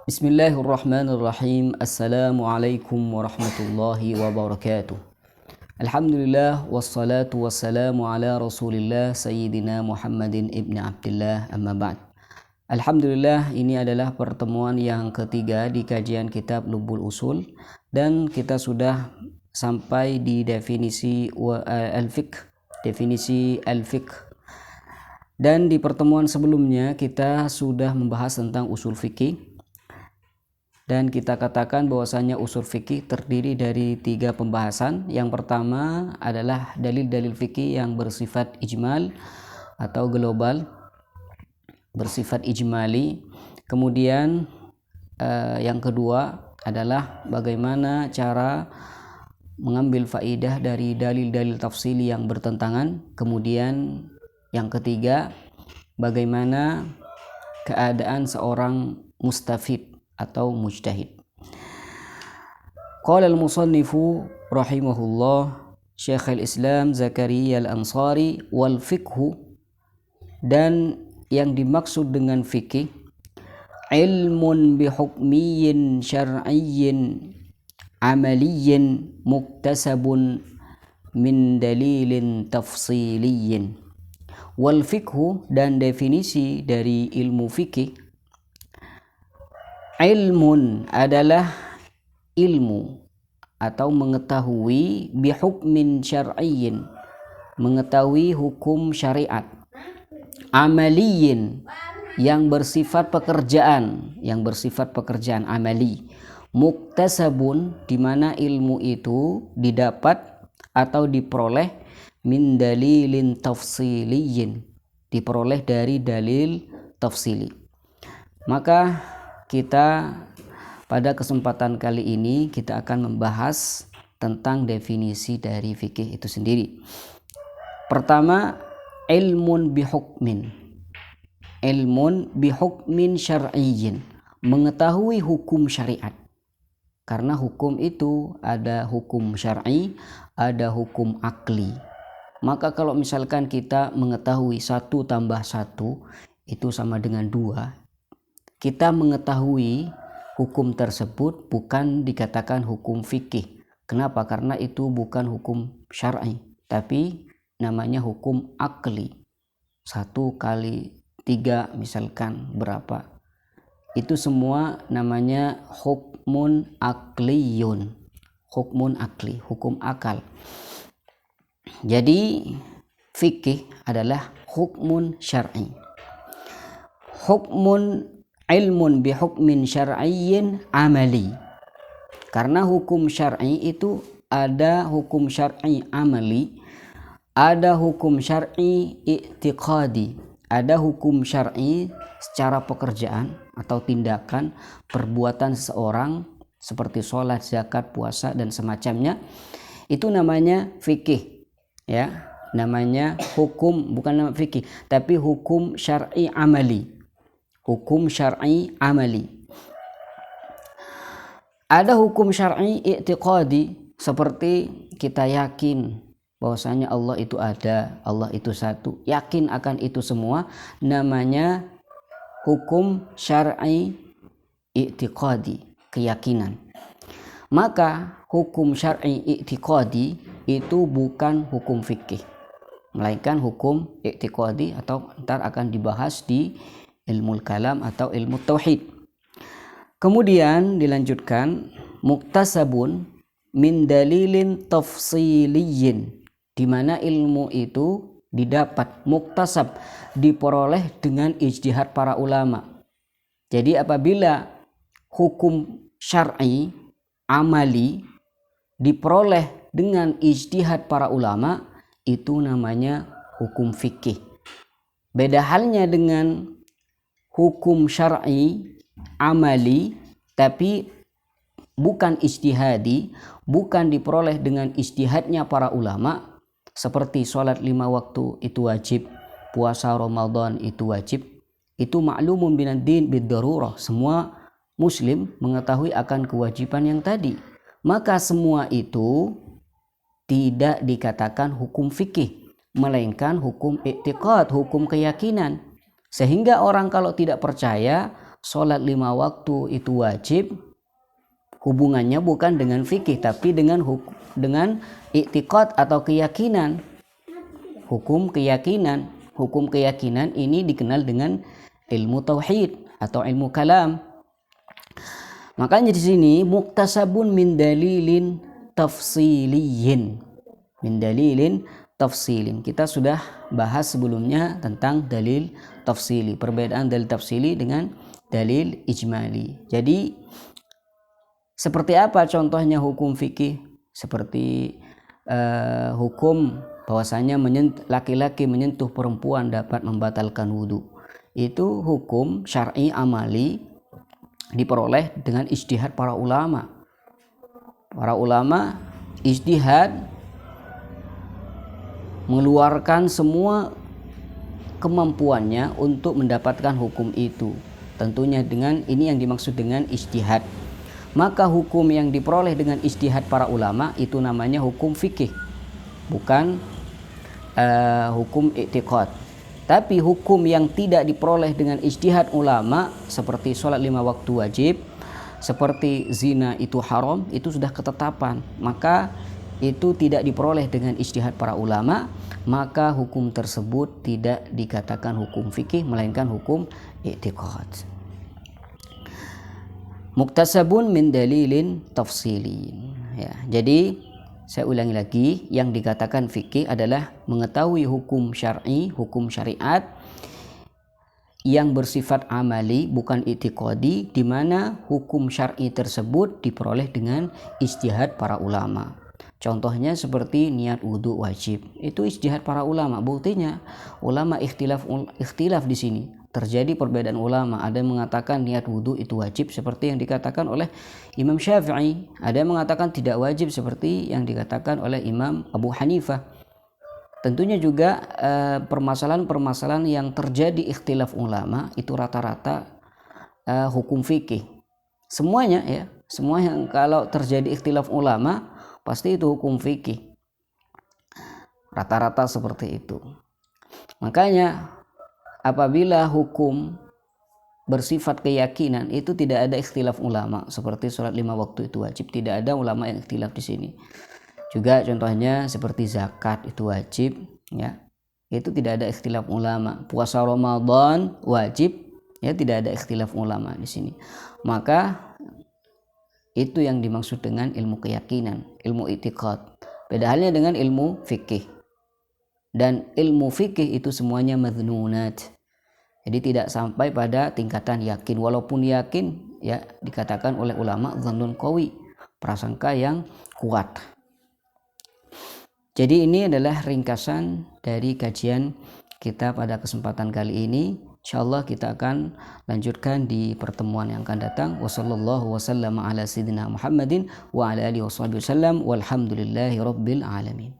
Bismillahirrahmanirrahim. Assalamualaikum warahmatullahi wabarakatuh. Alhamdulillah wassalatu wassalamu ala Rasulillah Sayyidina Muhammadin ibni Abdillah, amma ba'd. Alhamdulillah, ini adalah pertemuan yang ketiga di kajian kitab Lubbul Usul, dan kita sudah sampai di definisi al-fiqh. Dan di pertemuan sebelumnya kita sudah membahas tentang usul fikih. Dan kita katakan bahwasanya usul fikih terdiri dari 3 pembahasan. Yang pertama adalah dalil-dalil fikih yang bersifat ijmal atau global, bersifat ijmali. Kemudian yang kedua adalah bagaimana cara mengambil faidah dari dalil-dalil tafsili yang bertentangan. Kemudian yang ketiga, bagaimana keadaan seorang mustafid atau mujtahid. Qala al-musannifu rahimahullah Syekhul Islam Zakaria al-Ansari, wal fiqhu, dan yang dimaksud dengan fikih ilmun bihukmiyyin syar'iyyin amaliyyin muktasabun min dalilin tafsiliyyin. Wal fiqhu, dan definisi dari ilmu fikih, ilmun adalah ilmu atau mengetahui bihukmin syar'iyyin, mengetahui hukum syariat, amaliyin, yang bersifat pekerjaan, amali, muktasabun, di mana ilmu itu didapat atau diperoleh, min dalilin tafsiliyin, diperoleh dari dalil tafsili. Maka kita pada kesempatan kali ini kita akan membahas tentang definisi dari fikih itu sendiri. Pertama, ilmun bihukmin syar'iyyin, mengetahui hukum syariat. Karena hukum itu ada hukum syar'i, ada hukum akli. Maka kalau misalkan kita mengetahui 1 tambah 1 itu sama dengan 2, kita mengetahui hukum tersebut bukan dikatakan hukum fikih. Kenapa? Karena itu bukan hukum syar'i, tapi namanya hukum akli. 1 kali 3 misalkan berapa? Itu semua namanya hukmun akliyun. Hukmun akli, hukum akal. Jadi fikih adalah hukmun syar'i. Ilmun bihukmin syar'iyyin amali. Karena hukum syar'i itu ada hukum syar'i amali, ada hukum syar'i i'tiqadi, ada hukum syar'i secara pekerjaan atau tindakan perbuatan seseorang seperti sholat, zakat, puasa dan semacamnya. Itu namanya fikih, ya. Namanya hukum, bukan nama fikih, tapi hukum syar'i amali. Hukum syar'i amali. Ada hukum syar'i i'tiqadi, seperti kita yakin bahwasanya Allah itu ada, Allah itu satu, yakin akan itu semua, namanya hukum syar'i i'tiqadi, keyakinan. Maka hukum syar'i i'tiqadi itu bukan hukum fikih, melainkan hukum i'tiqadi, atau ntar akan dibahas di ilmu kalam atau ilmu tauhid. Kemudian dilanjutkan, muktasabun min dalilin tafsiliyin, di mana ilmu itu didapat, muktasab, diperoleh dengan ijtihad para ulama. Jadi apabila hukum syar'i amali diperoleh dengan ijtihad para ulama, itu namanya hukum fikih. Beda halnya dengan hukum syar'i amali tapi bukan ijtihadi, bukan diperoleh dengan ijtihadnya para ulama, seperti sholat 5 waktu itu wajib, puasa Ramadan itu wajib. Itu ma'lumun binad din bid-darurah, semua muslim mengetahui akan kewajiban yang tadi. Maka semua itu tidak dikatakan hukum fikih, melainkan hukum i'tiqad, hukum keyakinan. Sehingga orang kalau tidak percaya sholat 5 waktu itu wajib, hubungannya bukan dengan fikih tapi dengan i'tiqad atau keyakinan. Hukum keyakinan ini dikenal dengan ilmu tauhid atau ilmu kalam. Makanya di sini muktasabun min dalilin tafsiliyin. Kita sudah bahas sebelumnya tentang dalil tafsili, perbedaan dalil tafsili dengan dalil ijmali. Jadi seperti apa contohnya hukum fikih? Seperti hukum bahwasanya laki-laki menyentuh perempuan dapat membatalkan wudhu. Itu hukum syar'i amali diperoleh dengan ijtihad para ulama. Para ulama ijtihad mengeluarkan semua kemampuannya untuk mendapatkan hukum itu. Tentunya dengan ini yang dimaksud dengan ijtihad. Maka hukum yang diperoleh dengan ijtihad para ulama itu namanya hukum fikih, bukan hukum i'tiqad. Tapi hukum yang tidak diperoleh dengan ijtihad ulama seperti sholat 5 waktu wajib, seperti zina itu haram, itu sudah ketetapan, maka itu tidak diperoleh dengan ijtihad para ulama, maka hukum tersebut tidak dikatakan hukum fikih melainkan hukum i'tiqad. Muktasabun min dalilin tafsilin. Ya, jadi saya ulangi lagi, yang dikatakan fikih adalah mengetahui hukum syar'i, hukum syariat yang bersifat amali bukan i'tiqadi, di mana hukum syar'i tersebut diperoleh dengan ijtihad para ulama. Contohnya seperti niat wudhu wajib, itu ijtihad para ulama. Buktinya ulama ikhtilaf di sini. Terjadi perbedaan ulama, ada yang mengatakan niat wudhu itu wajib seperti yang dikatakan oleh Imam Syafi'i, ada yang mengatakan tidak wajib seperti yang dikatakan oleh Imam Abu Hanifah. Tentunya juga permasalahan-permasalahan yang terjadi ikhtilaf ulama itu rata-rata hukum fikih. Semuanya ya, semua yang kalau terjadi ikhtilaf ulama pasti itu hukum fikih. Rata-rata seperti itu. Makanya apabila hukum bersifat keyakinan itu tidak ada ikhtilaf ulama, seperti sholat 5 waktu itu wajib, tidak ada ulama yang ikhtilaf di sini. Juga contohnya seperti zakat itu wajib, ya, itu tidak ada ikhtilaf ulama. Puasa Ramadan wajib, ya, tidak ada ikhtilaf ulama di sini. Maka itu yang dimaksud dengan ilmu keyakinan, ilmu i'tiqad. Beda halnya dengan ilmu fikih. Dan ilmu fikih itu semuanya madhnunat. Jadi tidak sampai pada tingkatan yakin. Walaupun yakin, ya, dikatakan oleh ulama dhannun qawi, prasangka yang kuat. Jadi ini adalah ringkasan dari kajian kita pada kesempatan kali ini. Insyaallah kita akan lanjutkan di pertemuan yang akan datang. Wassallallahu wasallam ala sayyidina Muhammadin wa ala alihi wasallam walhamdulillahi rabbil alamin.